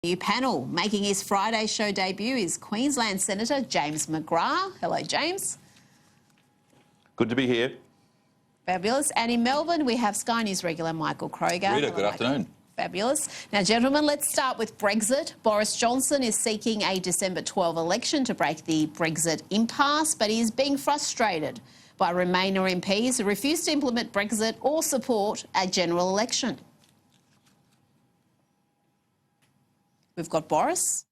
New panel. Making his Friday show debut is Queensland Senator James McGrath. Hello, James. Good to be here. Fabulous. And in Melbourne, we have Sky News regular Michael Kroger. Rita, good afternoon. Fabulous. Now, gentlemen, let's start with Brexit. Boris Johnson is seeking a December 12 election to break the Brexit impasse, but he is being frustrated by Remainer MPs who refuse to implement Brexit or support a general election. We've got Boris.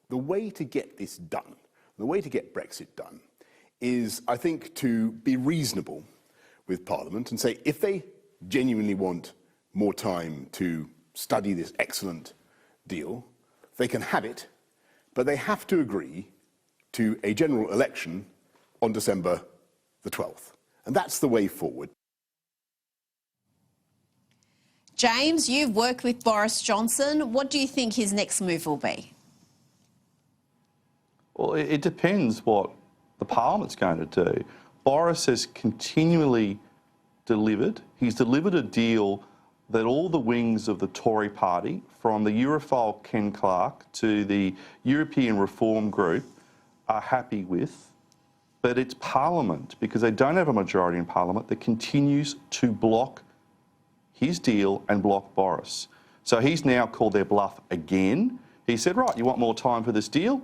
The way to get this done, the way to get Brexit done, is, I think, to be reasonable with Parliament and say if they genuinely want more time to study this excellent deal, they can have it, but they have to agree to a general election on December the 12th. And that's the way forward. James, you've worked with Boris Johnson. What do you think his next move will be? Well, it depends what the Parliament's going to do. Boris has continually delivered. He's delivered a deal that all the wings of the Tory party, from the Europhile Ken Clarke to the European Reform Group, are happy with. But it's Parliament, because they don't have a majority in Parliament, that continues to block his deal and block Boris. So he's now called their bluff again. He said, right, you want more time for this deal?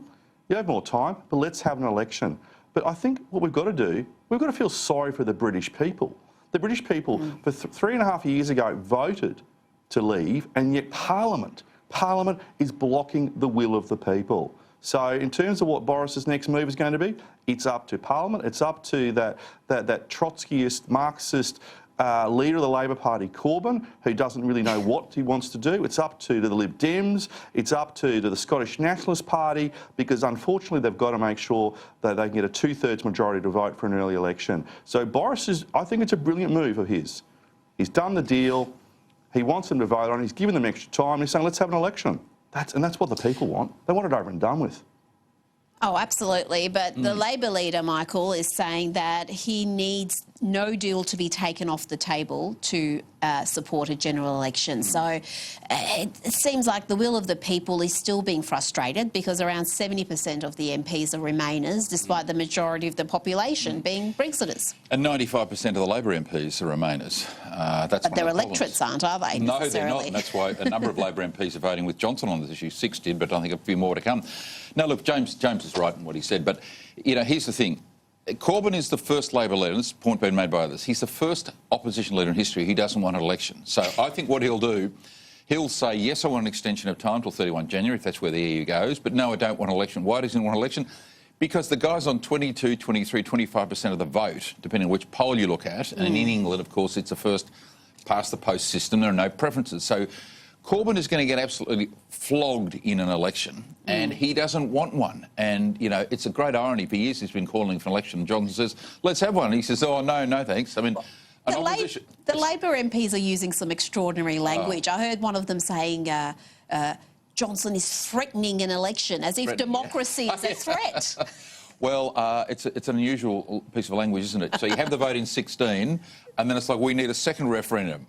You have more time, but let's have an election. But I think what we've got to do, we've got to feel sorry for the British people. The British people, for 3.5 years ago, voted to leave, and yet Parliament is blocking the will of the people. So in terms of what Boris's next move is going to be, it's up to Parliament, it's up to that Trotskyist, Marxist leader of the Labor Party, Corbyn, who doesn't really know what he wants to do. It's up to the Lib Dems, it's up to the Scottish Nationalist Party, because unfortunately they've got to make sure that they can get a 2/3 majority to vote for an early election. So Boris I think it's a brilliant move of his. He's done the deal, he wants them to vote on it, he's given them extra time, he's saying let's have an election. That's what the people want. They want it over and done with. Oh, absolutely. But the Labor leader, Michael, is saying that he needs no deal to be taken off the table to support a general election. So it seems like the will of the people is still being frustrated, because around 70% of the MPs are Remainers, despite the majority of the population being Brexiters. And 95% of the Labor MPs are Remainers. But their electorates aren't, are they? No, they're not. And that's why a number of Labor MPs are voting with Johnson on this issue. 6 did, but I think a few more to come. Now, look, James is right in what he said, but, you know, here's the thing. Corbyn is the first Labor leader, and this point being made by others, he's the first opposition leader in history who doesn't want an election. So I think what he'll do, he'll say, yes, I want an extension of time till 31 January, if that's where the EU goes, but no, I don't want an election. Why does he want an election? Because the guy's on 22, 23, 25% of the vote, depending on which poll you look at, and in England, of course, it's a first past the post system, there are no preferences. So Corbyn is going to get absolutely flogged in an election, and he doesn't want one. And, you know, it's a great irony. For years he's been calling for an election, and Johnson says, let's have one. And he says, oh, no, thanks. I mean, the Labor MPs are using some extraordinary language. I heard one of them saying Johnson is threatening an election, as if democracy is a threat. Well, it's an unusual piece of language, isn't it? So you have the vote in 16, and then it's like, we need a second referendum.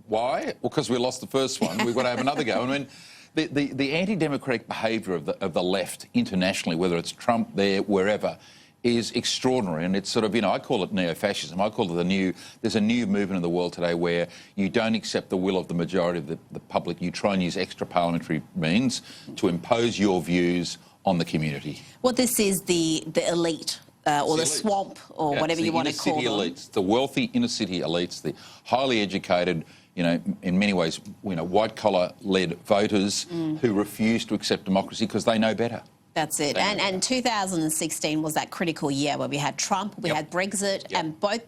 Why? Well, because we lost the first one. We've got to have another go. I mean, the anti-democratic behaviour of the left internationally, whether it's Trump there, wherever, is extraordinary. And it's sort of, you know, I call it neo-fascism. I call it there's a new movement in the world today where you don't accept the will of the majority of the public. You try and use extra parliamentary means to impose your views on the community. Well, this is the elite. Or the swamp, or whatever you want to call them. The inner-city elites, the wealthy inner-city elites, the highly educated, you know, in many ways, you know, white-collar-led voters who refuse to accept democracy because they know better. That's it. And 2016 was that critical year where we had Trump, we had Brexit, and both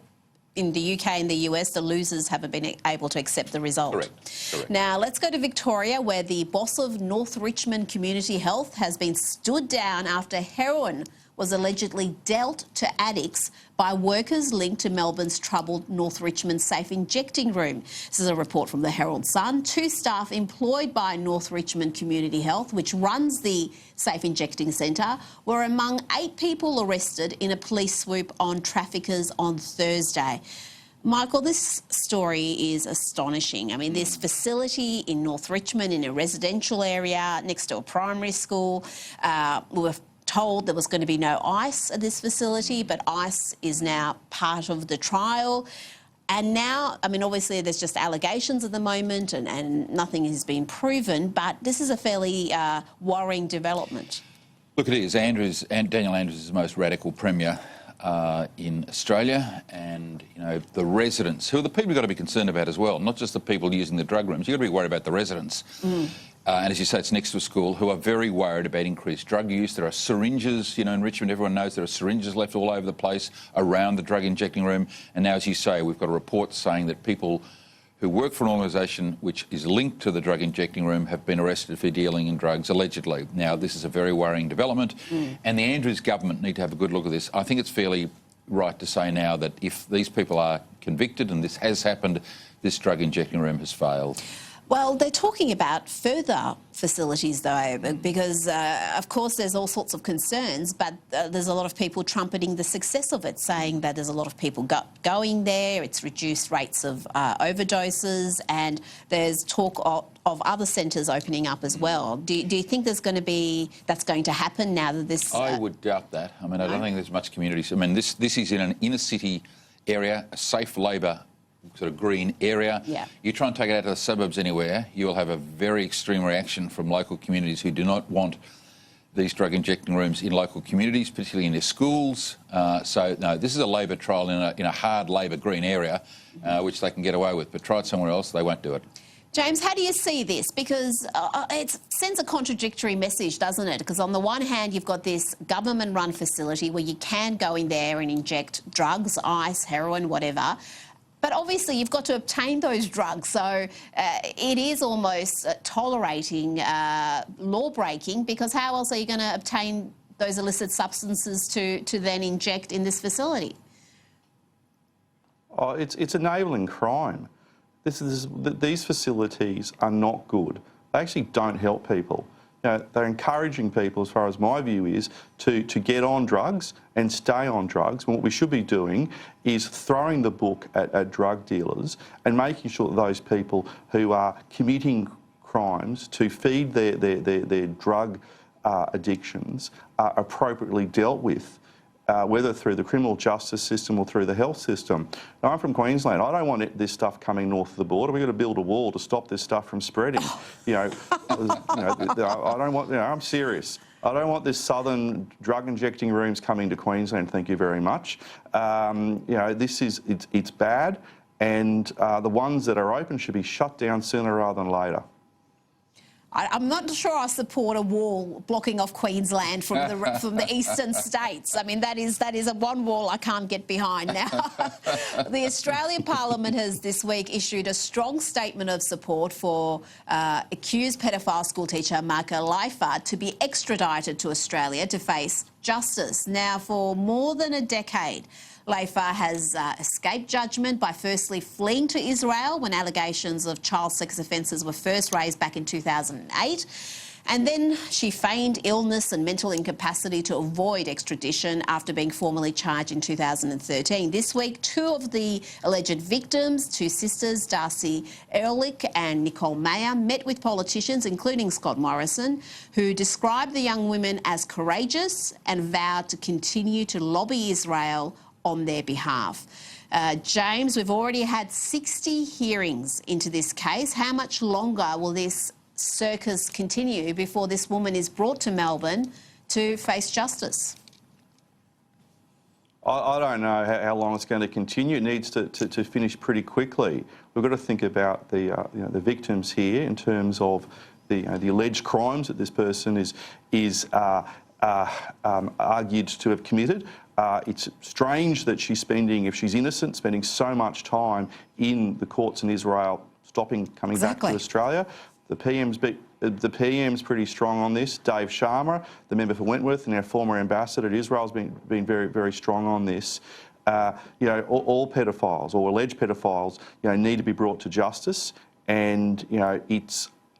in the UK and the US, the losers haven't been able to accept the result. Correct. Now, let's go to Victoria, where the boss of North Richmond Community Health has been stood down after heroin was allegedly dealt to addicts by workers linked to Melbourne's troubled North Richmond safe injecting room. This is a report from the Herald Sun. 2 staff employed by North Richmond Community Health, which runs the safe injecting centre, were among 8 people arrested in a police swoop on traffickers on Thursday. Michael, this story is astonishing. I mean, this facility in North Richmond, in a residential area next to a primary school, we were told there was going to be no ice at this facility, but ice is now part of the trial. And now, I mean, obviously there's just allegations at the moment and nothing has been proven, but this is a fairly worrying development. Look, it is. Daniel Andrews is the most radical premier in Australia, and the residents, who are the people you've got to be concerned about as well, not just the people using the drug rooms. You've got to be worried about the residents. And as you say, it's next to a school, who are very worried about increased drug use. There are syringes, in Richmond, everyone knows there are syringes left all over the place around the drug injecting room. And now, as you say, we've got a report saying that people who work for an organisation which is linked to the drug injecting room have been arrested for dealing in drugs, allegedly. Now, this is a very worrying development, and the Andrews government need to have a good look at this. I think it's fairly right to say now that if these people are convicted, and this has happened, this drug injecting room has failed. Well, they're talking about further facilities, though, because, of course, there's all sorts of concerns, but there's a lot of people trumpeting the success of it, saying that there's a lot of people going there, it's reduced rates of overdoses, and there's talk of other centres opening up as well. Do you think that's going to happen now that this... I would doubt that. I mean, I don't think there's much community. I mean, this is in an inner-city area, a safe Labor sort of green area. Yeah. You try and take it out to the suburbs anywhere, you will have a very extreme reaction from local communities who do not want these drug injecting rooms in local communities, particularly in their schools. So, no, this is a Labor trial in a hard Labor green area, which they can get away with. But try it somewhere else, they won't do it. James, how do you see this? Because it sends a contradictory message, doesn't it? Because on the one hand, you've got this government-run facility where you can go in there and inject drugs, ice, heroin, whatever. But obviously you've got to obtain those drugs, so it is almost tolerating law-breaking, because how else are you going to obtain those illicit substances to then inject in this facility? Oh, it's enabling crime. These facilities are not good. They actually don't help people. They're encouraging people, as far as my view is, to get on drugs and stay on drugs. And what we should be doing is throwing the book at drug dealers and making sure that those people who are committing crimes to feed their drug addictions are appropriately dealt with, whether through the criminal justice system or through the health system. Now, I'm from Queensland. I don't want this stuff coming north of the border. We've got to build a wall to stop this stuff from spreading. I don't want. I'm serious. I don't want this southern drug injecting rooms coming to Queensland. Thank you very much. It's bad, and the ones that are open should be shut down sooner rather than later. I'm not sure I support a wall blocking off Queensland from the eastern states. I mean, that is a one wall I can't get behind now. The Australian Parliament has this week issued a strong statement of support for accused pedophile schoolteacher Marka Leifer to be extradited to Australia to face justice. Now, for more than a decade, Leifer has escaped judgment by firstly fleeing to Israel when allegations of child sex offences were first raised back in 2008. And then she feigned illness and mental incapacity to avoid extradition after being formally charged in 2013. This week, two of the alleged victims, two sisters, Darcy Ehrlich and Nicole Mayer, met with politicians, including Scott Morrison, who described the young women as courageous and vowed to continue to lobby Israel on their behalf. James, we've already had 60 hearings into this case. How much longer will this circus continue before this woman is brought to Melbourne to face justice? I don't know how long it's going to continue. It needs to finish pretty quickly. We've got to think about the victims here in terms of the alleged crimes that this person is argued to have committed. It's strange that she's if she's innocent, spending so much time in the courts in Israel, coming back to Australia. The PM's pretty strong on this. Dave Sharma, the member for Wentworth and our former ambassador at Israel, has been very, very strong on this. All pedophiles or alleged pedophiles, need to be brought to justice. And I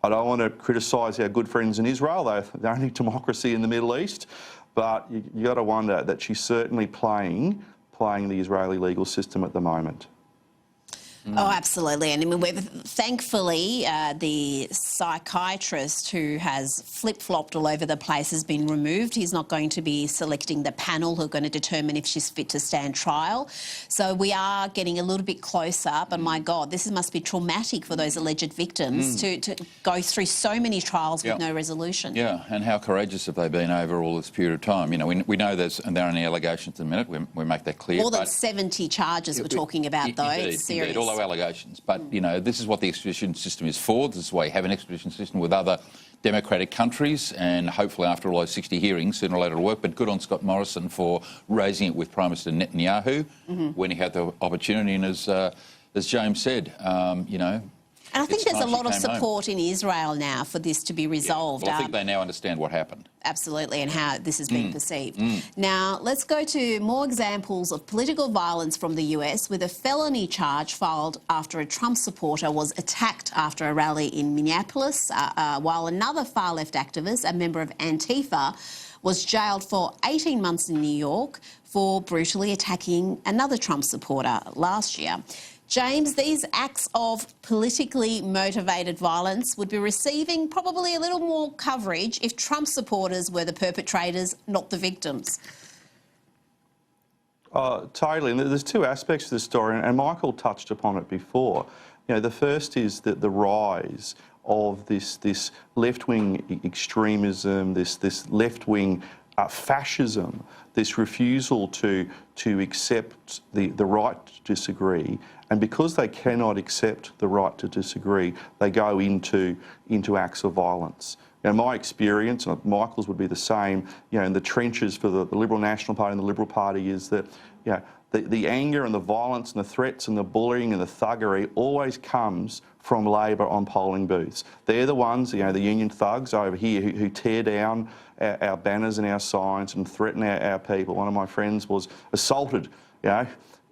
don't want to criticise our good friends in Israel, though they're only democracy in the Middle East. But you got to wonder that she's certainly playing the Israeli legal system at the moment. Oh, absolutely. And I mean, thankfully, the psychiatrist who has flip-flopped all over the place has been removed. He's not going to be selecting the panel who are going to determine if she's fit to stand trial. So we are getting a little bit closer. But my God, this must be traumatic for those alleged victims to go through so many trials with no resolution. Yeah, and how courageous have they been over all this period of time? You know, we know there are only allegations at the minute. We make that clear. More than 70 charges we're talking about, though. It's serious. Indeed, all our allegations. But, you know, this is what the extradition system is for. This is why you have an extradition system with other democratic countries, and hopefully after all those 60 hearings, sooner or later it'll work. But good on Scott Morrison for raising it with Prime Minister Netanyahu when he had the opportunity. And as James said, you know, and I think there's a lot of support in Israel now for this to be resolved. Well, I think they now understand what happened. Absolutely, and how this is being perceived. Now, let's go to more examples of political violence from the US, with a felony charge filed after a Trump supporter was attacked after a rally in Minneapolis, while another far-left activist, a member of Antifa, was jailed for 18 months in New York for brutally attacking another Trump supporter last year. James, these acts of politically motivated violence would be receiving probably a little more coverage if Trump supporters were the perpetrators, not the victims. Totally. And there's two aspects to the story, and Michael touched upon it before. You know, the first is that the rise of this left-wing extremism, this left-wing fascism, this refusal to accept the right to disagree. And because they cannot accept the right to disagree, they go into acts of violence. Now, my experience, and Michael's would be the same, you know, in the trenches for the Liberal National Party and the Liberal Party, is that, you know, the anger and the violence and the threats and the bullying and the thuggery always comes from Labor on polling booths. They're the ones, you know, the union thugs over here who tear down our banners and our signs and threaten our people. One of my friends was assaulted, you know,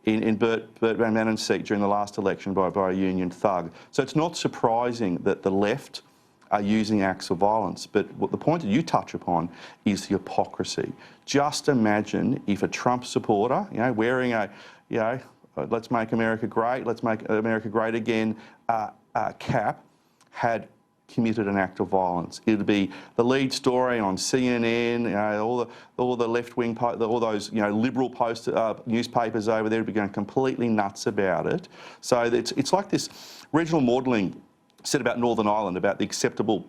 in Bert Van Manen's seat during the last election by a union thug. So it's not surprising that the left are using acts of violence. But what the point that you touch upon is the hypocrisy. Just imagine if a Trump supporter, you know, wearing a, you know, let's make America great, let's make America great again, cap, had committed an act of violence. It'd be the lead story on CNN, you know, all the left-wing, all those, you know, liberal newspapers over there would be going completely nuts about it. So it's like this regional modelling said about Northern Ireland, about the acceptable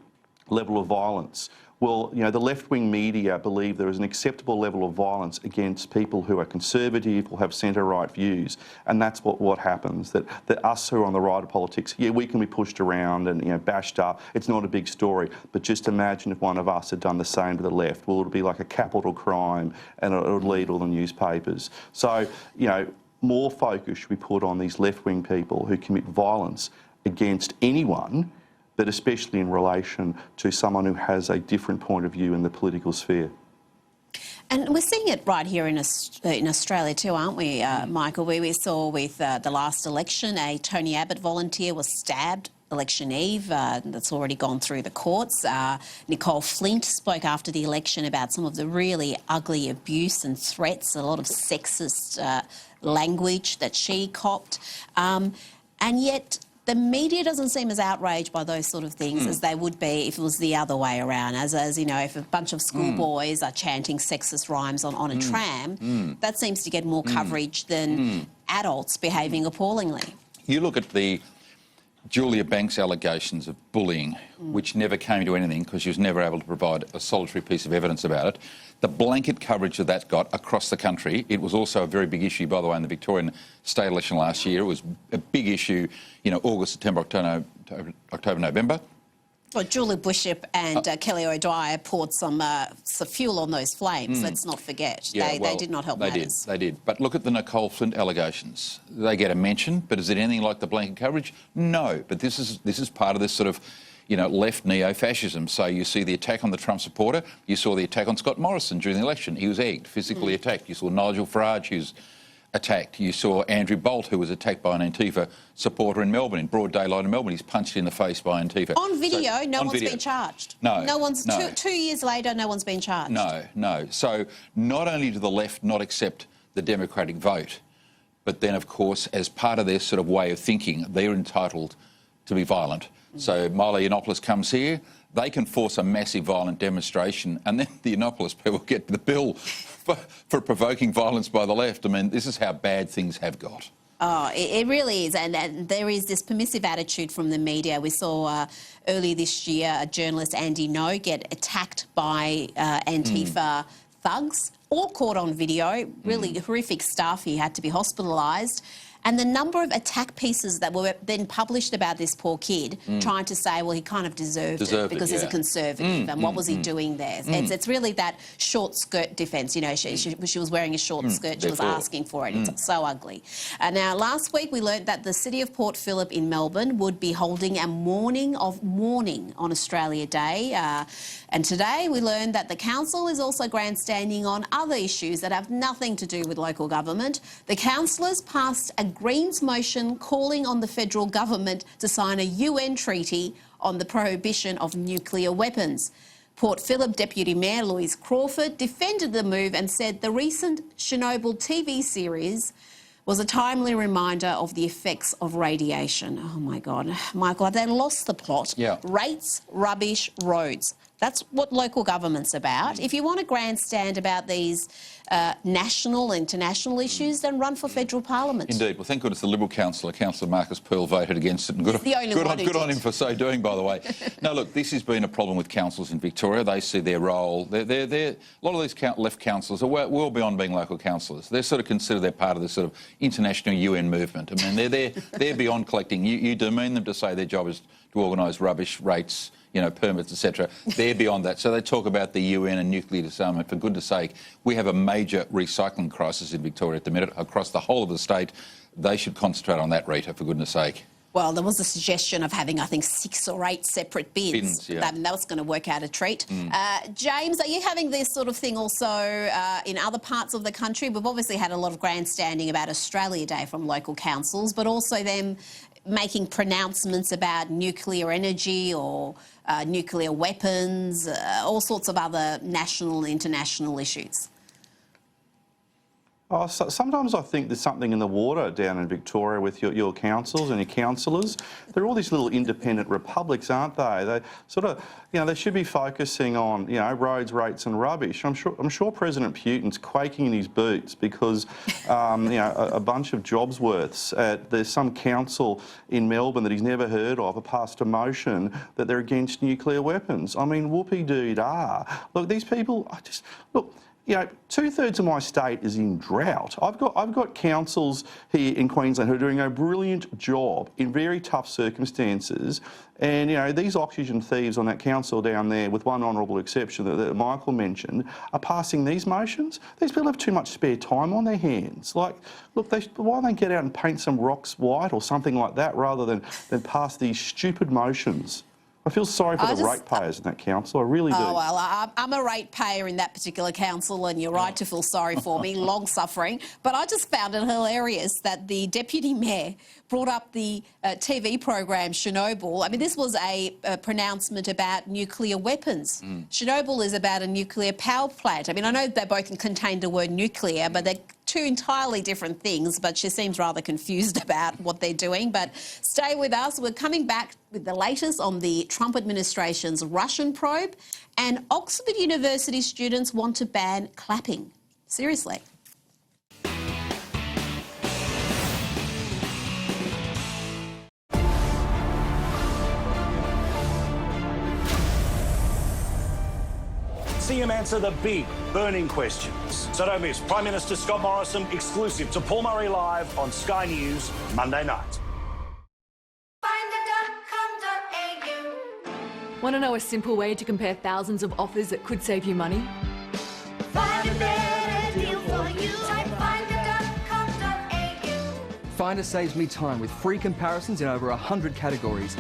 level of violence. Well, you know, the left-wing media believe there is an acceptable level of violence against people who are conservative or have centre-right views, and that's what happens. That us who are on the right of politics, yeah, we can be pushed around and, you know, bashed up. It's not a big story, but just imagine if one of us had done the same to the left. Well, it would be like a capital crime, and it would lead all the newspapers. So, you know, more focus should be put on these left-wing people who commit violence against anyone, but especially in relation to someone who has a different point of view in the political sphere. And we're seeing it right here in Australia too, aren't we, Michael? Where we saw with the last election, a Tony Abbott volunteer was stabbed election eve. That's already gone through the courts. Nicole Flint spoke after the election about some of the really ugly abuse and threats, a lot of sexist language that she copped. And yet the media doesn't seem as outraged by those sort of things as they would be if it was the other way around. As you know, if a bunch of schoolboys are chanting sexist rhymes on a tram, that seems to get more coverage than adults behaving appallingly. You look at the Julia Banks allegations of bullying, which never came to anything because she was never able to provide a solitary piece of evidence about it. The blanket coverage that got across the country, it was also a very big issue, by the way, in the Victorian state election last year. It was a big issue, you know, August, September, October, November. Well, Julie Bishop and Kelly O'Dwyer poured some fuel on those flames, let's not forget. Yeah, they did not help matters. They did. But look at the Nicole Flint allegations. They get a mention, but is it anything like the blanket coverage? No. But this is part of this sort of, you know, left neo-fascism. So you see the attack on the Trump supporter. You saw the attack on Scott Morrison during the election. He was egged, physically attacked. You saw Nigel Farage, who's attacked. You saw Andrew Bolt, who was attacked by an Antifa supporter in Melbourne, in broad daylight in Melbourne. He's punched in the face by Antifa. On video, no one's been charged. No. No one's, no. 2 years later, no one's been charged. No. So not only do the left not accept the democratic vote, but then, of course, as part of their sort of way of thinking, they're entitled to be violent. So Milo Yiannopoulos comes here, they can force a massive violent demonstration, and then the Yiannopoulos people get the bill for provoking violence by the left. I mean, this is how bad things have got. Oh, it really is. And there is this permissive attitude from the media. We saw earlier this year a journalist, Andy No, get attacked by Antifa thugs, all caught on video. Really horrific stuff. He had to be hospitalised. And the number of attack pieces that were then published about this poor kid, trying to say, well, he kind of deserved it because he's a conservative, and what was he doing there? It's really that short skirt defence. You know, she was wearing a short skirt. She was asking for it. It's so ugly. Now, last week we learnt that the city of Port Phillip in Melbourne would be holding a morning of mourning on Australia Day. And today we learned that the council is also grandstanding on other issues that have nothing to do with local government. The councillors passed a Greens motion calling on the federal government to sign a UN treaty on the prohibition of nuclear weapons. Port Phillip Deputy Mayor Louise Crawford defended the move and said the recent Chernobyl TV series was a timely reminder of the effects of radiation. Oh, my God. Michael, they lost the plot. Yeah. Rates, rubbish, roads. That's what local government's about. If you want to grandstand about these national, international issues, then run for federal parliament. Indeed. Well, thank goodness the Liberal councillor, Councillor Marcus Pearl, voted against it. And good on him for so doing, by the way. No, look, this has been a problem with councils in Victoria. They see their role. A lot of these left councillors are well beyond being local councillors. They sort of consider they're part of the sort of international UN movement. I mean, they're beyond collecting. You demean them to say their job is to organise rubbish, rates, you know, permits, etc. They're beyond that. So they talk about the UN and nuclear disarmament. For goodness sake, we have a major recycling crisis in Victoria at the minute across the whole of the state. They should concentrate on that, Rita, for goodness sake. Well, there was a suggestion of having, I think, 6 or 8 separate bins. That was going to work out a treat. James, are you having this sort of thing also in other parts of the country? We've obviously had a lot of grandstanding about Australia Day from local councils, but also them making pronouncements about nuclear energy or nuclear weapons, all sorts of other national and international issues. Oh, sometimes I think there's something in the water down in Victoria with your councils and your councillors. They're all these little independent republics, aren't they? They sort of, you know, they should be focusing on, you know, roads, rates and rubbish. I'm sure President Putin's quaking in his boots because, you know, a bunch of jobs worths there's some council in Melbourne that he's never heard of have passed a motion that they're against nuclear weapons. I mean, whoopee-doo-dah. Look, these people, look. You know, 2/3 of my state is in drought. I've got councils here in Queensland who are doing a brilliant job in very tough circumstances, and you know these oxygen thieves on that council down there, with one honourable exception that Michael mentioned, are passing these motions. These people have too much spare time on their hands. Like, look, why don't they get out and paint some rocks white or something like that rather than pass these stupid motions? I feel sorry for the ratepayers in that council, I really do. Oh, well, I'm a ratepayer in that particular council, and you're right to feel sorry for me, long suffering. But I just found it hilarious that the Deputy Mayor brought up the TV program Chernobyl. I mean, this was a pronouncement about nuclear weapons. Chernobyl is about a nuclear power plant. I mean, I know they both contain the word nuclear, but they're two entirely different things, but she seems rather confused about what they're doing. But stay with us. We're coming back with the latest on the Trump administration's Russian probe, and Oxford University students want to ban clapping. Seriously. See him answer the big, burning questions. So don't miss Prime Minister Scott Morrison exclusive to Paul Murray Live on Sky News Monday night. Want to know a simple way to compare thousands of offers that could save you money? Find a better deal for you. Type finder.com.au. Finder saves me time with free comparisons in over 100 categories.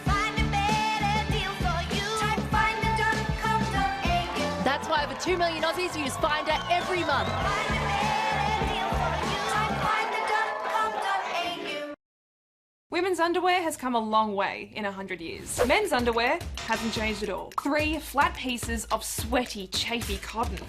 Find a better deal for you. Type finder.com.au. That's why over 2 million Aussies use Finder every month. Find a better deal for you. Type finder.com.au. Women's underwear has come a long way in 100 years. Men's underwear hasn't changed at all. 3 flat pieces of sweaty, chafy cotton.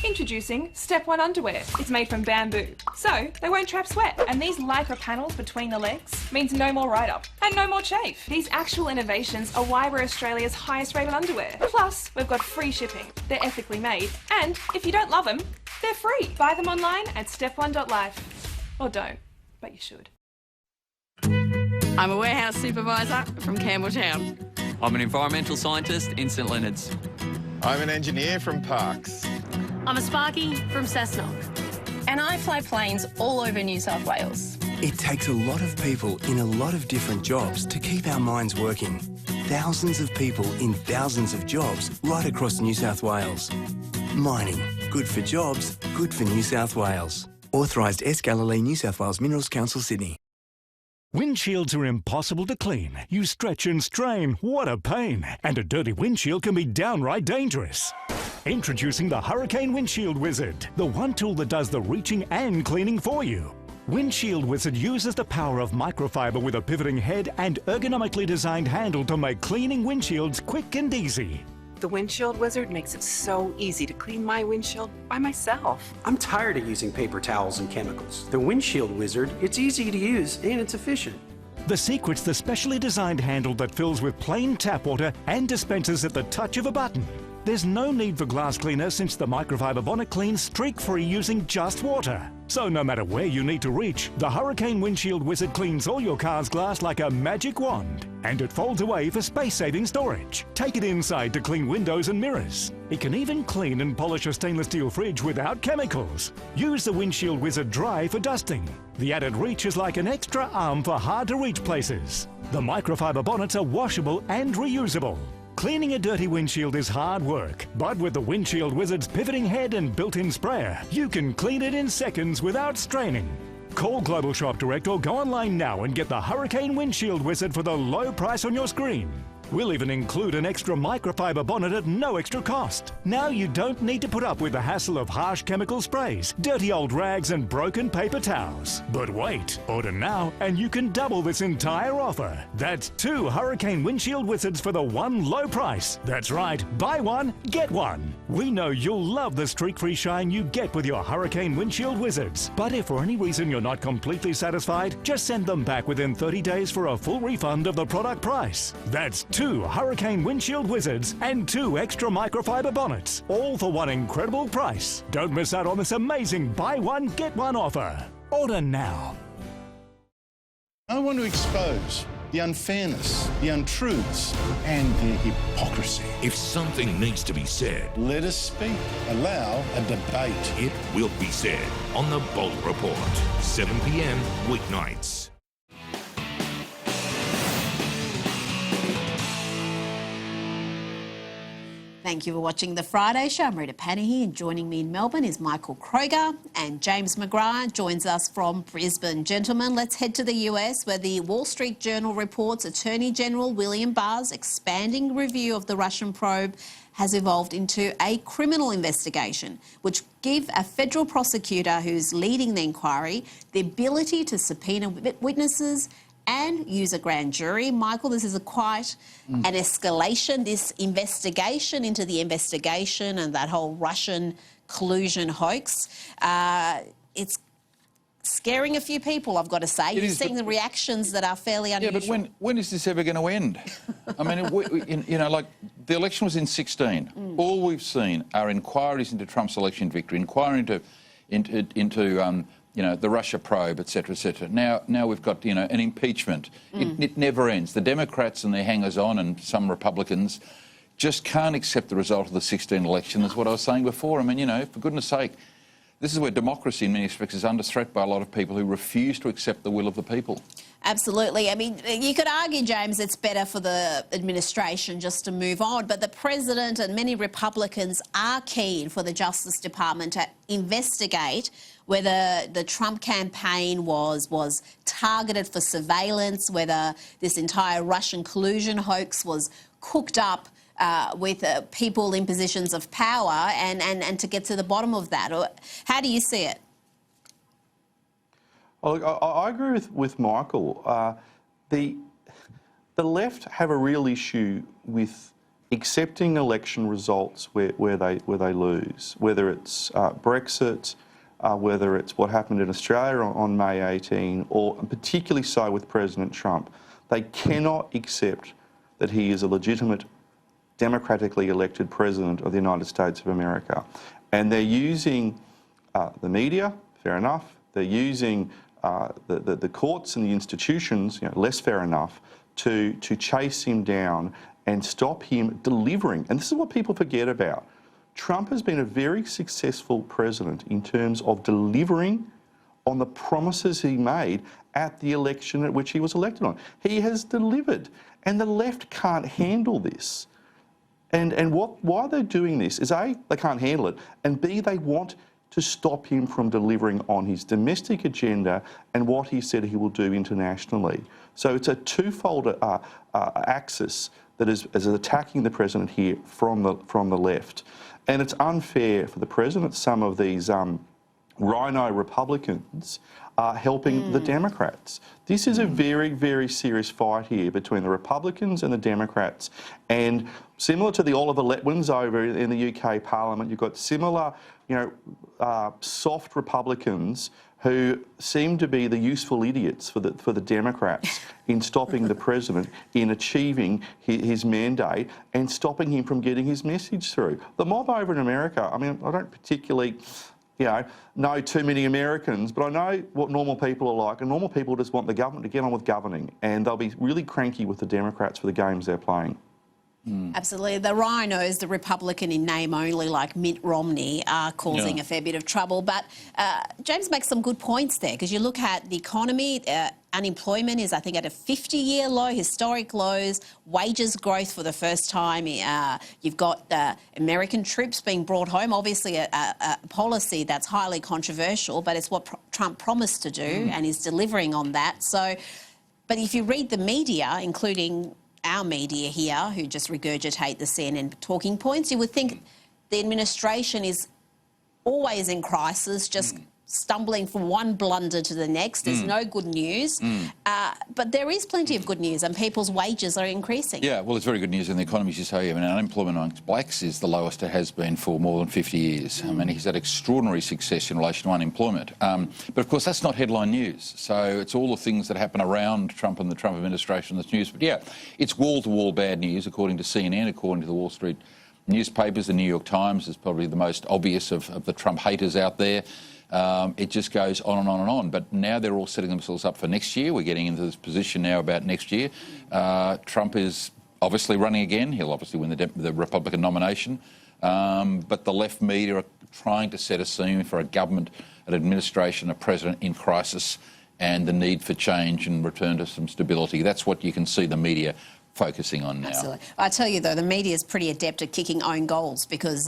Introducing Step 1 underwear. It's made from bamboo, so they won't trap sweat. And these lycra panels between the legs means no more ride-up and no more chafe. These actual innovations are why we're Australia's highest rated underwear. Plus, we've got free shipping. They're ethically made, and if you don't love them, they're free. Buy them online at step1.life. Or don't, but you should. I'm a warehouse supervisor from Campbelltown. I'm an environmental scientist in St Leonards. I'm an engineer from Parkes. I'm a Sparky from Cessnock. And I fly planes all over New South Wales. It takes a lot of people in a lot of different jobs to keep our minds working. Thousands of people in thousands of jobs right across New South Wales. Mining. Good for jobs, good for New South Wales. Authorised S. Galilee, New South Wales Minerals Council, Sydney. Windshields are impossible to clean. You stretch and strain. What a pain. And a dirty windshield can be downright dangerous. Introducing the Hurricane Windshield Wizard, the one tool that does the reaching and cleaning for you. Windshield Wizard uses the power of microfiber with a pivoting head and ergonomically designed handle to make cleaning windshields quick and easy. The Windshield Wizard makes it so easy to clean my windshield by myself. I'm tired of using paper towels and chemicals. The Windshield Wizard, it's easy to use and it's efficient. The secret's the specially designed handle that fills with plain tap water and dispenses at the touch of a button. There's no need for glass cleaner since the microfiber bonnet cleans streak-free using just water. So no matter where you need to reach, the Hurricane Windshield Wizard cleans all your car's glass like a magic wand. And it folds away for space-saving storage. Take it inside to clean windows and mirrors. It can even clean and polish a stainless steel fridge without chemicals. Use the Windshield Wizard Dry for dusting. The added reach is like an extra arm for hard-to-reach places. The microfiber bonnets are washable and reusable. Cleaning a dirty windshield is hard work, but with the Windshield Wizard's pivoting head and built-in sprayer, you can clean it in seconds without straining. Call Global Shop Direct or go online now and get the Hurricane Windshield Wizard for the low price on your screen. We'll even include an extra microfiber bonnet at no extra cost. Now you don't need to put up with the hassle of harsh chemical sprays, dirty old rags and broken paper towels. But wait, order now and you can double this entire offer. That's 2 Hurricane Windshield Wizards for the one low price. That's right, buy one, get one. We know you'll love the streak-free shine you get with your Hurricane Windshield Wizards. But if for any reason you're not completely satisfied, just send them back within 30 days for a full refund of the product price. That's 2 Hurricane Windshield Wizards and 2 extra microfiber bonnets, all for one incredible price. Don't miss out on this amazing buy one, get one offer. Order now. I want to expose the unfairness, the untruths, and the hypocrisy. If something needs to be said, let us speak. Allow a debate. It will be said on the Bolt Report, 7 p.m. weeknights. Thank you for watching The Friday Show. I'm Rita Panahi, and joining me in Melbourne is Michael Kroger, and James McGrath joins us from Brisbane. Gentlemen, let's head to the US, where the Wall Street Journal reports Attorney General William Barr's expanding review of the Russian probe has evolved into a criminal investigation, which give a federal prosecutor who's leading the inquiry the ability to subpoena witnesses and use a grand jury. Michael, this is quite an escalation, this investigation into the investigation and that whole Russian collusion hoax. It's scaring a few people, I've got to say. You're seeing the reactions that are fairly unusual. Yeah, but when is this ever going to end? I mean, you know, like, the election was in 16. All we've seen are inquiries into Trump's election victory, inquiry into you know, the Russia probe, et cetera, et cetera. Now we've got, you know, an impeachment. It never ends. The Democrats and their hangers-on and some Republicans just can't accept the result of the 16 election. That's what I was saying before. I mean, you know, for goodness sake, this is where democracy in many respects is under threat by a lot of people who refuse to accept the will of the people. Absolutely. I mean, you could argue, James, it's better for the administration just to move on, but the President and many Republicans are keen for the Justice Department to investigate whether the Trump campaign was targeted for surveillance, whether this entire Russian collusion hoax was cooked up with people in positions of power and to get to the bottom of that. How do you see it? I agree with Michael. The left have a real issue with accepting election results where they lose, whether it's Brexit, whether it's what happened in Australia on May 18, or particularly so with President Trump. They cannot accept that he is a legitimate, democratically elected president of the United States of America. And they're using the media, fair enough. They're using the courts and the institutions, less fair enough, to chase him down and stop him delivering. And this is what people forget about. Trump has been a very successful president in terms of delivering on the promises he made at the election at which he was elected on. He has delivered, and the left can't handle this. And why they're doing this is A, they can't handle it, and B, they want to stop him from delivering on his domestic agenda and what he said he will do internationally. So it's a twofold axis that is attacking the president here from the left. And it's unfair for the president. Some of these rhino Republicans are helping the Democrats. This is a very, very serious fight here between the Republicans and the Democrats. And similar to the Oliver Letwins over in the UK Parliament, you've got similar, soft Republicans who seem to be the useful idiots for the Democrats in stopping the president in achieving his mandate and stopping him from getting his message through. The mob over in America, I mean, I don't particularly know too many Americans, but I know what normal people are like, and normal people just want the government to get on with governing, and they'll be really cranky with the Democrats for the games they're playing. Absolutely. The rhinos, the Republican in name only, like Mitt Romney, are causing a fair bit of trouble. But James makes some good points there, because you look at the economy, unemployment is, I think, at a 50-year low, historic lows, wages growth for the first time. You've got American troops being brought home, obviously a policy that's highly controversial, but it's what Trump promised to do and is delivering on that. So, but if you read the media, including our media here, who just regurgitate the CNN talking points, you would think the administration is always in crisis, just stumbling from one blunder to the next. There's no good news. But there is plenty of good news, and people's wages are increasing. Yeah, well, it's very good news in the economy, as you say. I mean, unemployment amongst blacks is the lowest it has been for more than 50 years. I mean, he's had extraordinary success in relation to unemployment. But, of course, that's not headline news. So it's all the things that happen around Trump and the Trump administration that's news. But, yeah, it's wall-to-wall bad news, according to CNN, according to the Wall Street newspapers. The New York Times is probably the most obvious of the Trump haters out there. It just goes on and on and on. But now they're all setting themselves up for next year. We're getting into this position now about next year. Trump is obviously running again. He'll obviously win the Republican nomination. But the left media are trying to set a scene for a government, an administration, a president in crisis, and the need for change and return to some stability. That's what you can see the media focusing on now. Absolutely. I tell you, though, the media is pretty adept at kicking own goals, because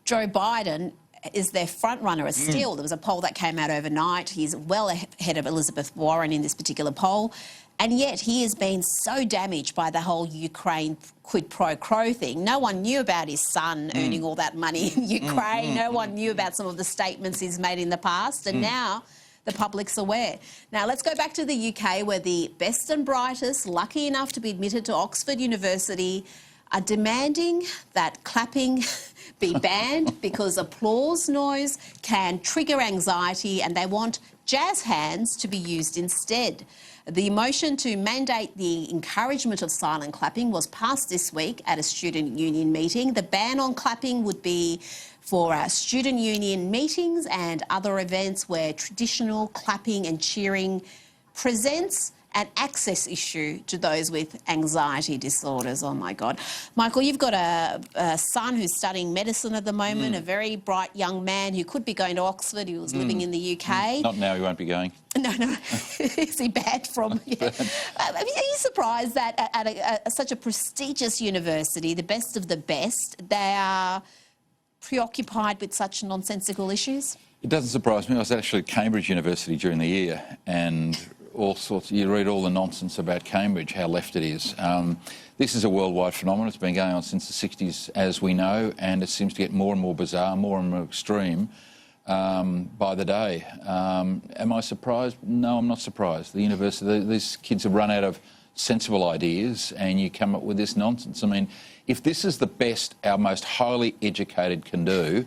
Joe Biden is their front runner still. There was a poll that came out overnight. He's well ahead of Elizabeth Warren in this particular poll. And yet he has been so damaged by the whole Ukraine quid pro quo thing. No one knew about his son earning all that money in Ukraine. No one knew about some of the statements he's made in the past. And now the public's aware. Now, let's go back to the UK, where the best and brightest, lucky enough to be admitted to Oxford University, are demanding that clapping be banned because applause noise can trigger anxiety, and they want jazz hands to be used instead. The motion to mandate the encouragement of silent clapping was passed this week at a student union meeting. The ban on clapping would be for student union meetings and other events where traditional clapping and cheering presents an access issue to those with anxiety disorders. Oh, my God. Michael, you've got a son who's studying medicine at the moment, a very bright young man who could be going to Oxford. He was living in the UK. Not now, he won't be going. No. Is he banned from... Yeah. Are you surprised that at such a prestigious university, the best of the best, they are preoccupied with such nonsensical issues? It doesn't surprise me. I was actually at Cambridge University during the year, and all sorts. You read all the nonsense about Cambridge, how left it is. This is a worldwide phenomenon. It's been going on since the 60s, as we know, and it seems to get more and more bizarre, more and more extreme by the day. Am I surprised? No, I'm not surprised. The university, these kids have run out of sensible ideas and you come up with this nonsense. I mean, if this is the best our most highly educated can do,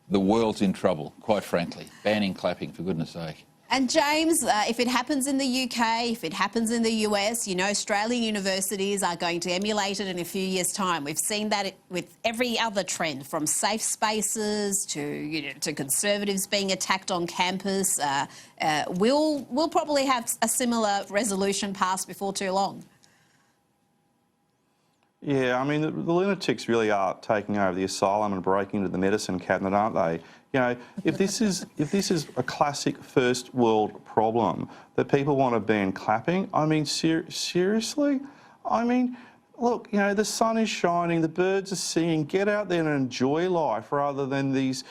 the world's in trouble, quite frankly. Banning clapping, for goodness sake. And James, if it happens in the UK, if it happens in the US, you know, Australian universities are going to emulate it in a few years' time. We've seen that with every other trend, from safe spaces to conservatives being attacked on campus. We'll probably have a similar resolution passed before too long. Yeah, I mean, the lunatics really are taking over the asylum and breaking into the medicine cabinet, aren't they? You know, if this is a classic first world problem that people want to ban clapping, I mean, seriously? I mean, look, you know, the sun is shining, the birds are singing. Get out there and enjoy life rather than these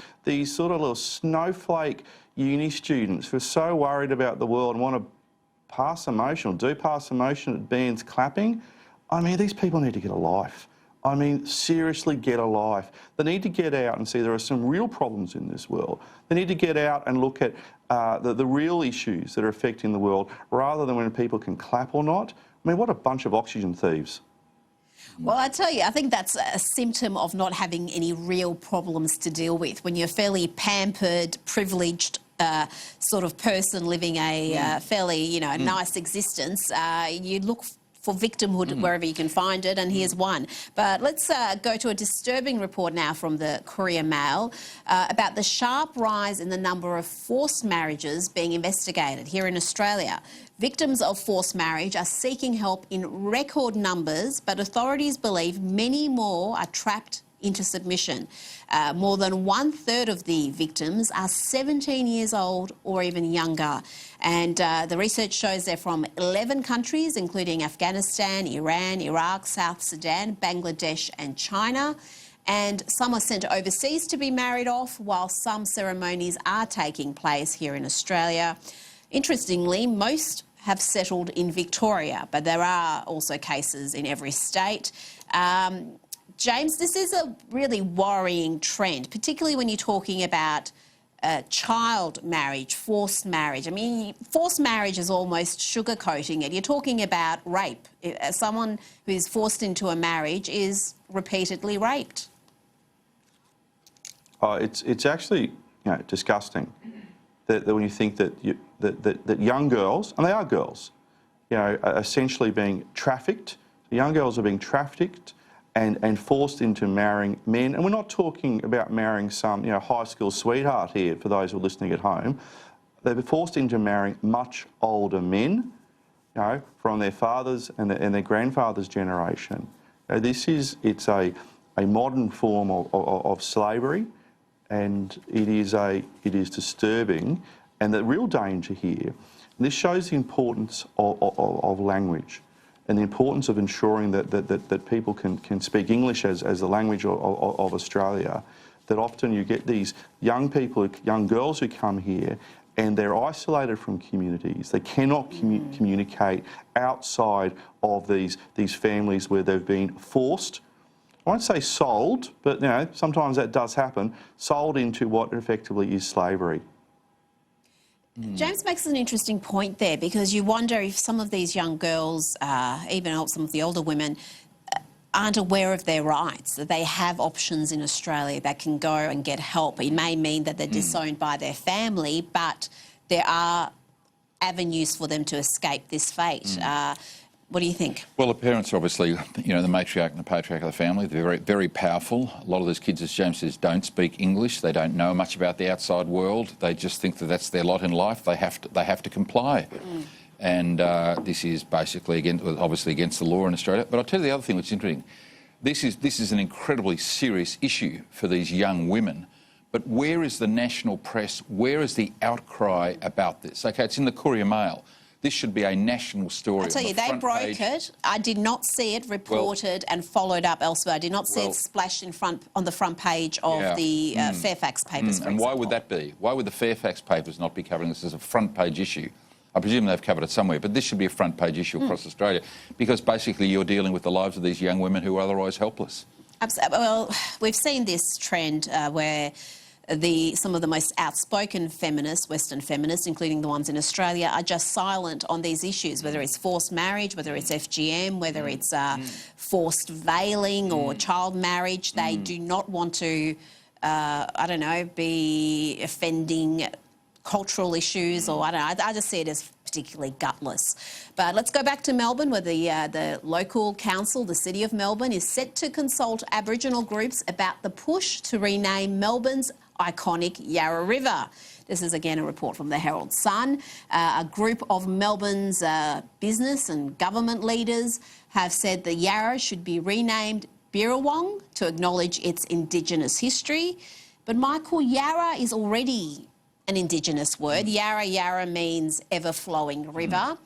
sort of little snowflake uni students who are so worried about the world and want to pass a motion or do pass a motion that bans clapping. I mean, these people need to get a life. I mean, seriously, get a life. They need to get out and see there are some real problems in this world. They need to get out and look at the real issues that are affecting the world rather than when people can clap or not. I mean, what a bunch of oxygen thieves. Well, I tell you, I think that's a symptom of not having any real problems to deal with. When you're a fairly pampered, privileged sort of person living a fairly, you know, nice existence, you look for victimhood wherever you can find it, and here's one. But let's go to a disturbing report now from the Courier Mail about the sharp rise in the number of forced marriages being investigated here in Australia. Victims of forced marriage are seeking help in record numbers, but authorities believe many more are trapped into submission. More than 1/3 of the victims are 17 years old or even younger. And the research shows they're from 11 countries, including Afghanistan, Iran, Iraq, South Sudan, Bangladesh and China. And some are sent overseas to be married off, while some ceremonies are taking place here in Australia. Interestingly, most have settled in Victoria, but there are also cases in every state. James, this is a really worrying trend, particularly when you're talking about child marriage, forced marriage. I mean, forced marriage is almost sugarcoating it. You're talking about rape. Someone who is forced into a marriage is repeatedly raped. It's actually, you know, disgusting that when you think that young girls, and they are girls, you know, are essentially being trafficked. Young girls are being trafficked and forced into marrying men. And we're not talking about marrying some, you know, high school sweetheart here, for those who are listening at home. They're forced into marrying much older men, you know, from their fathers and their grandfathers' generation. It's a modern form of slavery, and it is disturbing. And the real danger here, and this shows the importance of language, and the importance of ensuring that people can speak English as the language of Australia, that often you get these young people, young girls who come here and they're isolated from communities. They cannot communicate outside of these families where they've been forced, I won't say sold, but you know, sometimes that does happen, sold into what effectively is slavery. James makes an interesting point there, because you wonder if some of these young girls, even some of the older women, aren't aware of their rights, that they have options in Australia that can go and get help. It may mean that they're disowned by their family, but there are avenues for them to escape this fate. What do you think? Well, the parents are obviously, you know, the matriarch and the patriarch of the family. They're very, very powerful. A lot of those kids, as James says, don't speak English. They don't know much about the outside world. They just think that that's their lot in life. They have to comply. And this is basically, obviously against the law in Australia. But I'll tell you the other thing which is interesting. This is an incredibly serious issue for these young women. But where is the national press? Where is the outcry about this? OK, it's in the Courier Mail. This should be a national story. I tell you, they broke it. I did not see it reported and followed up elsewhere. I did not see it splashed on the front page of the Fairfax papers, for And why would that be? Why would the Fairfax papers not be covering this as a front page issue? I presume they've covered it somewhere, but this should be a front page issue across Australia, because basically you're dealing with the lives of these young women who are otherwise helpless. Absolutely. Well, we've seen this trend where some of the most outspoken feminists, Western feminists, including the ones in Australia, are just silent on these issues, whether it's forced marriage, whether it's FGM, whether it's forced veiling or child marriage. They do not want to, be offending cultural issues, or I don't know. I just see it as particularly gutless. But let's go back to Melbourne, where the local council, the City of Melbourne, is set to consult Aboriginal groups about the push to rename Melbourne's iconic Yarra River. This is again a report from the Herald Sun. A group of Melbourne's business and government leaders have said the Yarra should be renamed Birrawong to acknowledge its Indigenous history. But Michael, Yarra is already an Indigenous word. Yarra means ever-flowing river.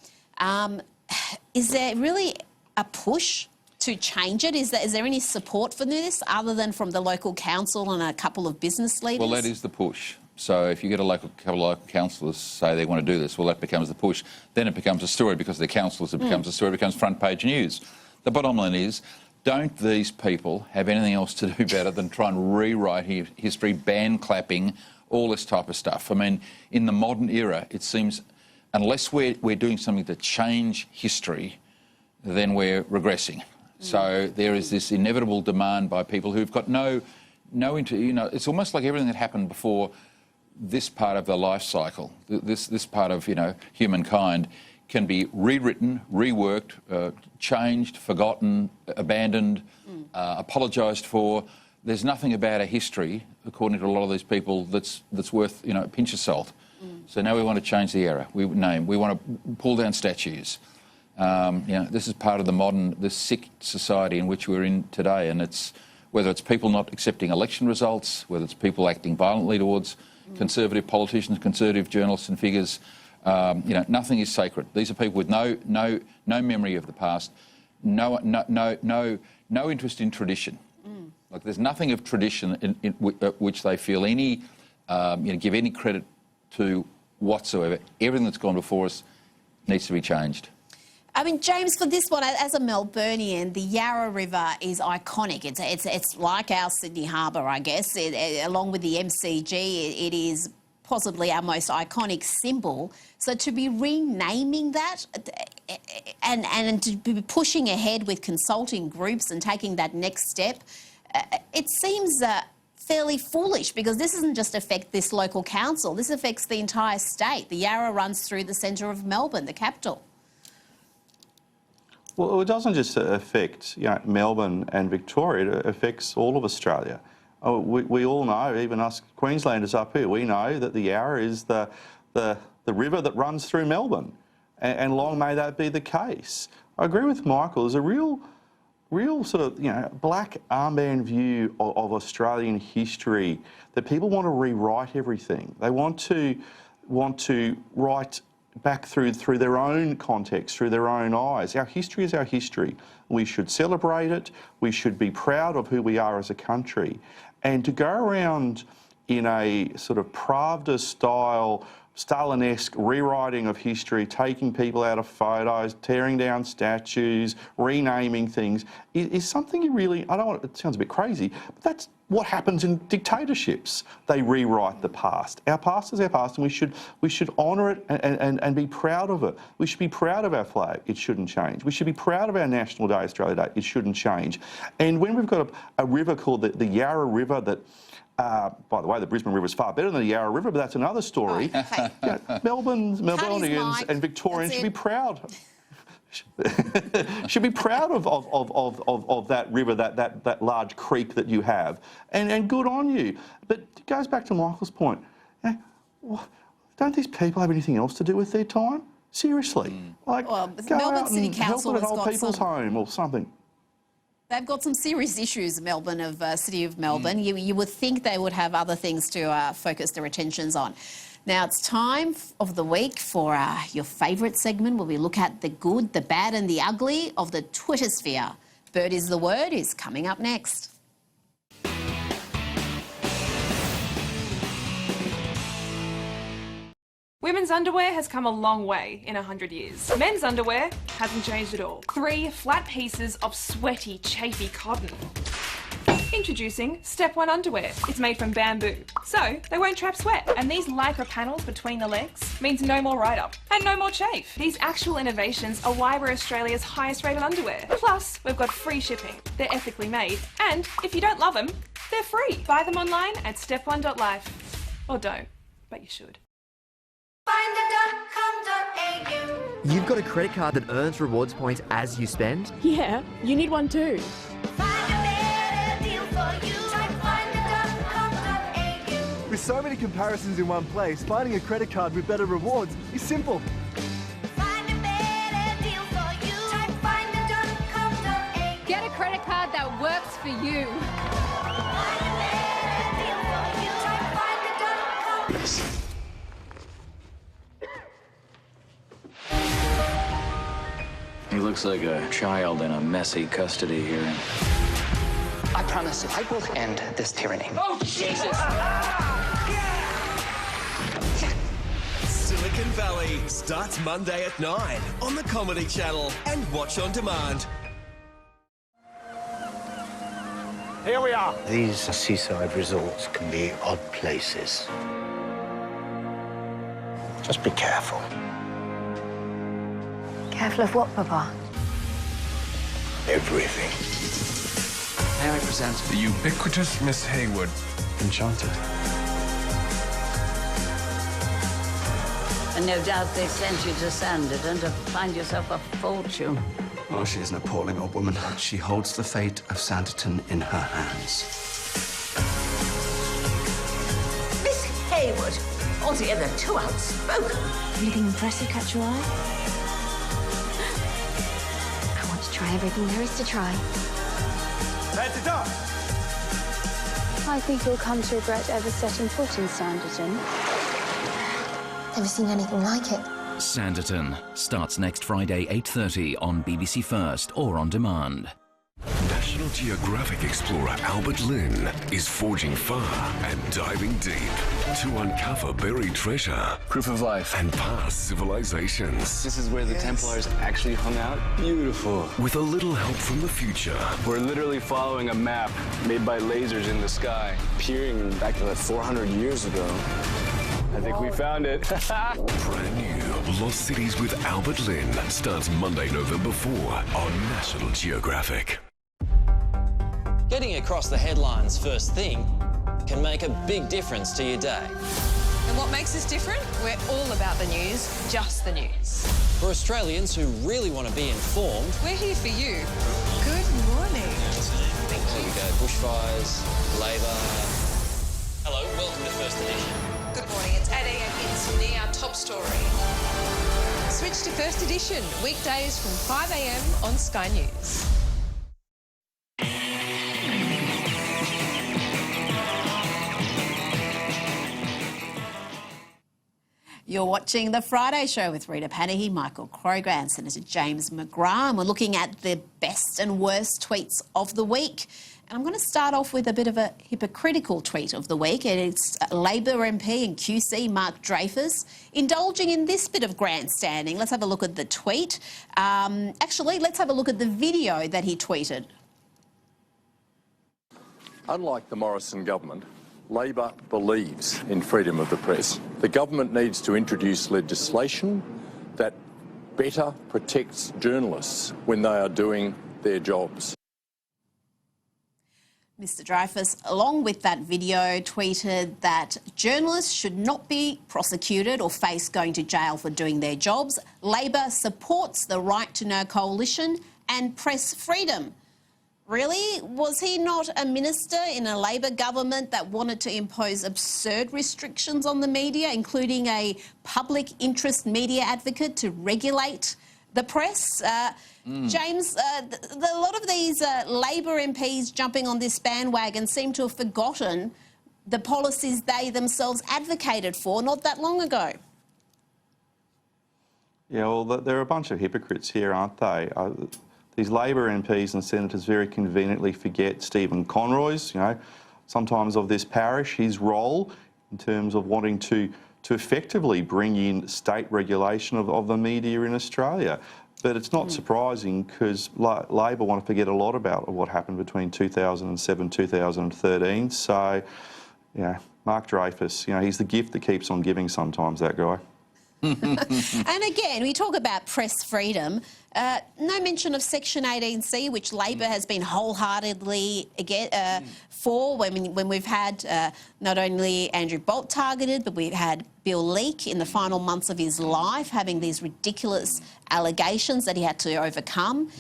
Is there really a push to change it? Is there any support for this other than from the local council and a couple of business leaders? Well, that is the push. So if you get a couple of local councillors say they want to do this, well, that becomes the push. Then it becomes a story because they're councillors. It becomes a story. It becomes front-page news. The bottom line is, don't these people have anything else to do better than try and rewrite history, band clapping, all this type of stuff? I mean, in the modern era, it seems, unless we're doing something to change history, then we're regressing. So there is this inevitable demand by people who've got it's almost like everything that happened before this part of the life cycle, this part of, humankind, can be rewritten, reworked, changed, forgotten, abandoned, apologised for. There's nothing about our history, according to a lot of these people, that's worth, a pinch of salt. So now we want to change the era. We want to pull down statues. This is part of the sick society in which we're in today, and whether it's people not accepting election results, whether it's people acting violently towards conservative politicians, conservative journalists and figures. Nothing is sacred. These are people with no memory of the past, no interest in tradition. Like, there's nothing of tradition in which they feel any, give any credit to whatsoever. Everything that's gone before us needs to be changed. I mean, James, for this one, as a Melburnian, the Yarra River is iconic. It's like our Sydney Harbour, I guess. Along with the MCG, it is possibly our most iconic symbol. So to be renaming that and to be pushing ahead with consulting groups and taking that next step, it seems fairly foolish, because this doesn't just affect this local council. This affects the entire state. The Yarra runs through the centre of Melbourne, the capital. Well, it doesn't just affect Melbourne and Victoria, it affects all of Australia. We all know, even us Queenslanders up here, we know that the Yarra is the river that runs through Melbourne, and long may that be the case. I agree with Michael. There's a real sort of black armband view of Australian history, that people want to rewrite everything. They want to write back through their own context, through their own eyes. Our history is our history. We should celebrate it. We should be proud of who we are as a country. And to go around in a sort of Pravda-style, Stalin-esque rewriting of history, taking people out of photos, tearing down statues, renaming things, is something it sounds a bit crazy, but that's what happens in dictatorships. They rewrite the past. Our past is our past, and we should honour it and be proud of it. We should be proud of our flag. It shouldn't change. We should be proud of our National Day, Australia Day. It shouldn't change. And when we've got a river called the Yarra River that, by the way, the Brisbane River is far better than the Yarra River, but that's another story. Melbournians and Victorians should be proud. Should be proud of that river, that large creek that you have, and good on you. But it goes back to Michael's point. Don't these people have anything else to do with their time? Seriously, go Melbourne out City and Council help at has an old got people's home or something. They've got some serious issues, Melbourne, City of Melbourne. You would think they would have other things to focus their attentions on. Now, it's time of the week for your favourite segment, where we look at the good, the bad and the ugly of the Twitter sphere. Bird is the Word is coming up next. Women's underwear has come a long way in 100 years. Men's underwear hasn't changed at all. 3 flat pieces of sweaty, chafy cotton. Introducing Step 1 underwear. It's made from bamboo, so they won't trap sweat. And these lycra panels between the legs means no more ride-up and no more chafe. These actual innovations are why we're Australia's highest rated underwear. Plus, we've got free shipping. They're ethically made, and if you don't love them, they're free. Buy them online at step1.life. Or don't, but you should. You've got a credit card that earns rewards points as you spend? Yeah, you need one too. With so many comparisons in one place, finding a credit card with better rewards is simple. Get a credit card that works for you. He looks like a child in a messy custody hearing. I promise I will end this tyranny. Oh, Jesus! Silicon Valley starts Monday at 9 on the Comedy Channel and watch on demand. Here we are. These seaside resorts can be odd places. Just be careful. Careful of what, Papa? Everything. May I present the ubiquitous Miss Hayward? Enchanted. And no doubt they sent you to Sanditon to find yourself a fortune. Oh, she is an appalling old woman. She holds the fate of Sanditon in her hands. Miss Hayward, altogether too outspoken. Anything impressive catch your eye? I want to try everything there is to try. Head to top. I think you'll come to regret ever setting foot in Sanditon. Never seen anything like it. Sanditon starts next Friday, 8:30 on BBC First or on demand. National Geographic explorer Albert Lynn is forging far and diving deep to uncover buried treasure, Proof of life. and past civilizations. This is where the Templars actually hung out. Beautiful. With a little help from the future, We're literally following a map made by lasers in the sky, peering back to 400 years ago. I think we found it. brand new Lost Cities with Albert Lynn starts Monday, November 4 on National Geographic. Getting across the headlines first thing can make a big difference to your day. And what makes us different? We're all about the news, just the news. For Australians who really want to be informed, We're here for you. Good morning. Thank you. Here we go. Bushfires, Labor. Hello, welcome to First Edition. Good morning. It's 8 a.m. in Sydney, our top story. Switch to First Edition, weekdays from 5 a.m. on Sky News. You're watching The Friday Show with Rita Panahi, Michael Kroger and Senator James McGrath. We're looking at the best and worst tweets of the week. And I'm going to start off with a bit of a hypocritical tweet of the week. It's Labor MP and QC Mark Dreyfus indulging in this bit of grandstanding. Let's have a look at the tweet. Actually, let's have a look at the video that he tweeted. Unlike the Morrison government, Labor believes in freedom of the press. The government needs to introduce legislation that better protects journalists when they are doing their jobs. Mr Dreyfus, along with that video, tweeted that journalists should not be prosecuted or face going to jail for doing their jobs. Labor supports the Right to Know coalition and press freedom. Really? Was he not a minister in a Labor government that wanted to impose absurd restrictions on the media, including a public interest media advocate to regulate the press? James, a lot of these Labor MPs jumping on this bandwagon seem to have forgotten the policies they themselves advocated for not that long ago. Yeah, well, they're a bunch of hypocrites here, aren't they? These Labor MPs and senators very conveniently forget Stephen Conroy's, sometimes of this parish, his role in terms of wanting to effectively bring in state regulation of the media in Australia. But it's not surprising because Labor want to forget a lot about what happened between 2007 and 2013. So, yeah, Mark Dreyfus, he's the gift that keeps on giving sometimes, that guy. And again, we talk about press freedom. No mention of Section 18C, which Labor has been wholeheartedly for when we've had not only Andrew Bolt targeted, but we've had Bill Leak in the final months of his life having these ridiculous allegations that he had to overcome.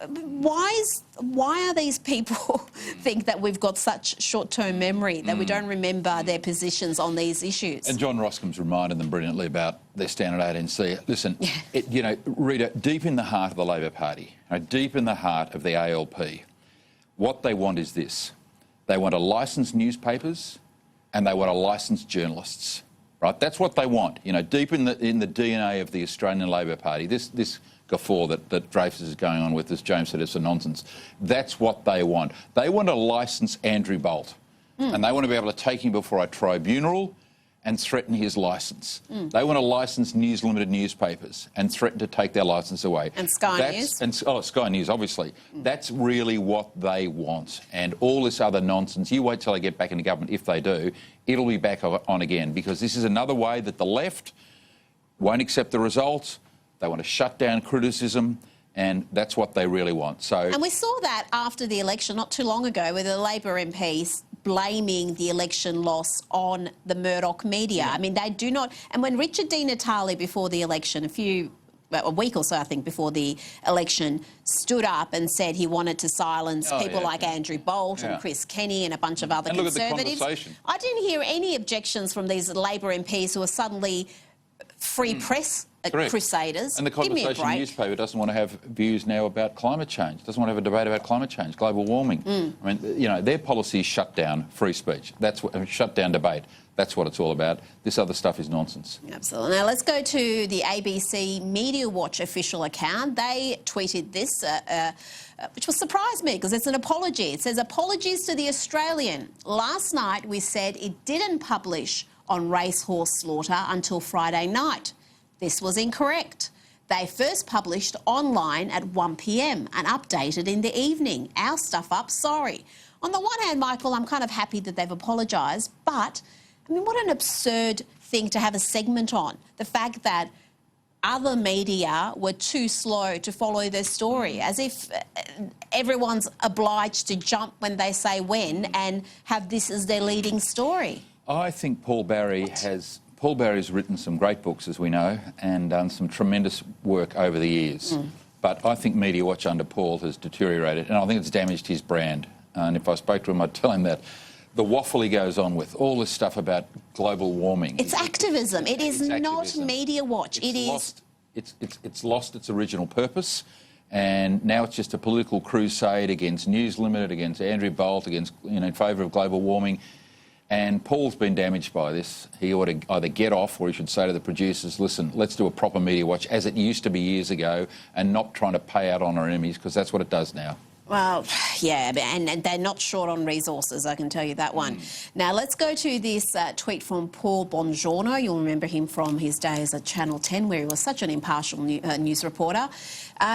Why are these people think that we've got such short-term memory that we don't remember their positions on these issues? And John Roscombe's reminded them brilliantly about their stand at 18C. Listen, Rita, deep in the heart of the Labor Party, deep in the heart of the ALP, what they want is this. They want to license newspapers and they want to license journalists, right? That's what they want. Deep in the DNA of the Australian Labor Party, this guffaw that Dreyfus is going on with, as James said, it's a nonsense. That's what they want. They want to license Andrew Bolt and they want to be able to take him before a tribunal and threaten his licence. They want to license News Limited newspapers and threaten to take their licence away. And Sky News. And Sky News, obviously. That's really what they want. And all this other nonsense, you wait till they get back into government. If they do, it'll be back on again, because this is another way that the left won't accept the results. They want to shut down criticism, and that's what they really want. And we saw that after the election not too long ago, where the Labor MPs blaming the election loss on the Murdoch media. I mean, they do not... And when Richard Di Natale before the election, a week or so, I think, before the election, stood up and said he wanted to silence people like Andrew Bolt and Chris Kenny and a bunch of other Conservatives. I didn't hear any objections from these Labor MPs who are suddenly free press crusaders. And the conversation newspaper doesn't want to have views now about climate change, doesn't want to have a debate about climate change, global warming. I mean, their policy is shut down free speech. Shut down debate. That's what it's all about. This other stuff is nonsense. Absolutely. Now, let's go to the ABC Media Watch official account. They tweeted this, which will surprise me because it's an apology. It says, "Apologies to the Australian. Last night we said it didn't publish on racehorse slaughter until Friday night. This was incorrect. They first published online at 1 p.m. and updated in the evening. Our stuff up, sorry." On the one hand, Michael, I'm kind of happy that they've apologised, but, I mean, what an absurd thing to have a segment on. The fact that other media were too slow to follow their story, as if everyone's obliged to jump when they say when and have this as their leading story. I think Paul Barry's written some great books, as we know, and done some tremendous work over the years. But I think Media Watch under Paul has deteriorated, and I think it's damaged his brand. And if I spoke to him, I'd tell him that the waffle he goes on with, all this stuff about global warming. It's activism. It is not Media Watch. It's lost its original purpose, and now it's just a political crusade against News Limited, against Andrew Bolt, against in favour of global warming. And Paul's been damaged by this. He ought to either get off, or he should say to the producers, listen, let's do a proper Media Watch as it used to be years ago, and not trying to pay out on our enemies, because that's what it does now. Well, yeah, and they're not short on resources, I can tell you that one. Now, let's go to this tweet from Paul Bongiorno. You'll remember him from his days at Channel 10, where he was such an impartial news reporter.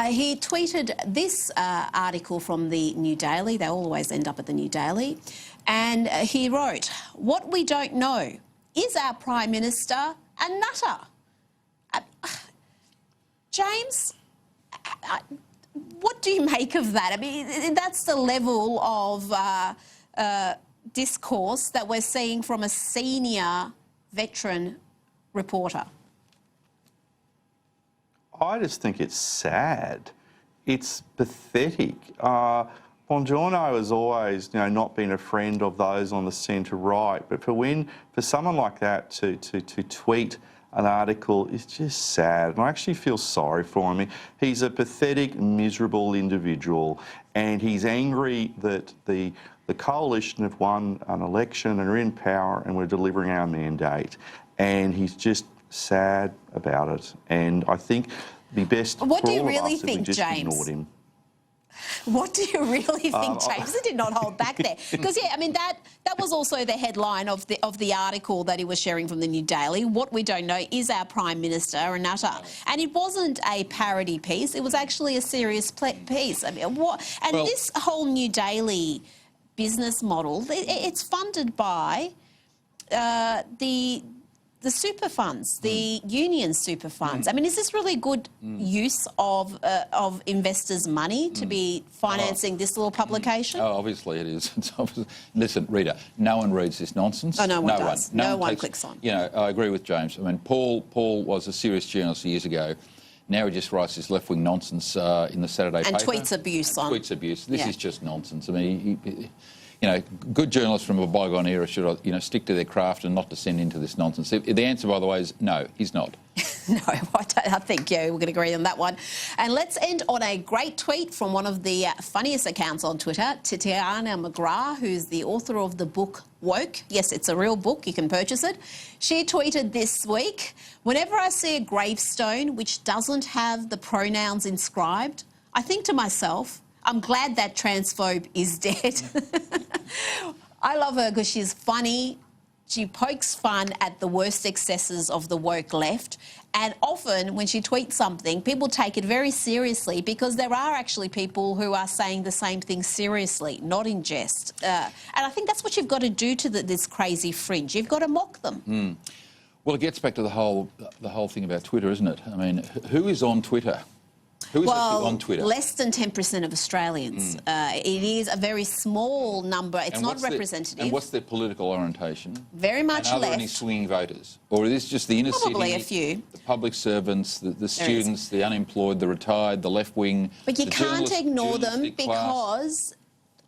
He tweeted this article from the New Daily. They always end up at the New Daily. And he wrote, "What we don't know, is our Prime Minister a nutter?" James, what do you make of that? I mean, that's the level of discourse that we're seeing from a senior veteran reporter. I just think it's sad. It's pathetic. Bongiorno has always, not been a friend of those on the centre-right, but for someone like that to tweet an article is just sad, and I actually feel sorry for him. He's a pathetic, miserable individual, and he's angry that the coalition have won an election and are in power and we're delivering our mandate, and he's just sad about it. And I think the best What for do you all really of us think, if we just James? ignored him. What do you really think, James? He did not hold back there. Because, yeah, I mean, that was also the headline of the article that he was sharing from the New Daily. What we don't know is our Prime Minister an utter. And it wasn't a parody piece. It was actually a serious piece. I mean, this whole New Daily business model, it's funded by the super funds, the union super funds. I mean, is this really good use of investors' money to be financing this little publication? Oh, obviously it is. Listen, Rita, no one reads this nonsense. Oh, no one does. No one clicks on. You know, I agree with James. I mean, Paul was a serious journalist years ago. Now he just writes this left-wing nonsense in the Saturday paper. And tweets abuse on. Tweets abuse. This is just nonsense. I mean, you know, good journalists from a bygone era should, you know, stick to their craft and not descend into this nonsense. The answer, by the way, is no, he's not. No, I think, yeah, we're going to agree on that one. And let's end on a great tweet from one of the funniest accounts on Twitter, Tatiana McGrath, who's the author of the book Woke. Yes, it's a real book. You can purchase it. She tweeted this week, "Whenever I see a gravestone which doesn't have the pronouns inscribed, I think to myself, I'm glad that transphobe is dead." I love her because she's funny. She pokes fun at the worst excesses of the woke left. And often when she tweets something, people take it very seriously because there are actually people who are saying the same thing seriously, not in jest. And I think that's what you've got to do to this crazy fringe. You've got to mock them. Well, it gets back to the whole thing about Twitter, isn't it? I mean, who is on Twitter? Who is actually on Twitter? Less than 10% of Australians. It is a very small number. It's not representative. And what's their political orientation? Very much left. Are there left. any swinging voters? Or is this just the inner city? Probably a few. The public servants, the students, the unemployed, the retired, the left wing. But you can't ignore them because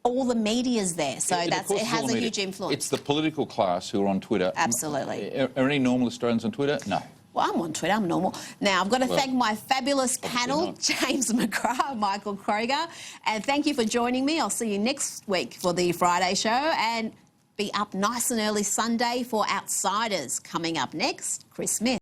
all the media's there. So it has a huge influence. It's the political class who are on Twitter. Absolutely. Are any normal Australians on Twitter? No. Well, I'm on Twitter, I'm normal. Now, I've got to thank my fabulous panel, James McGrath, Michael Kroger, and thank you for joining me. I'll see you next week for the Friday show, and be up nice and early Sunday for Outsiders. Coming up next, Chris Smith.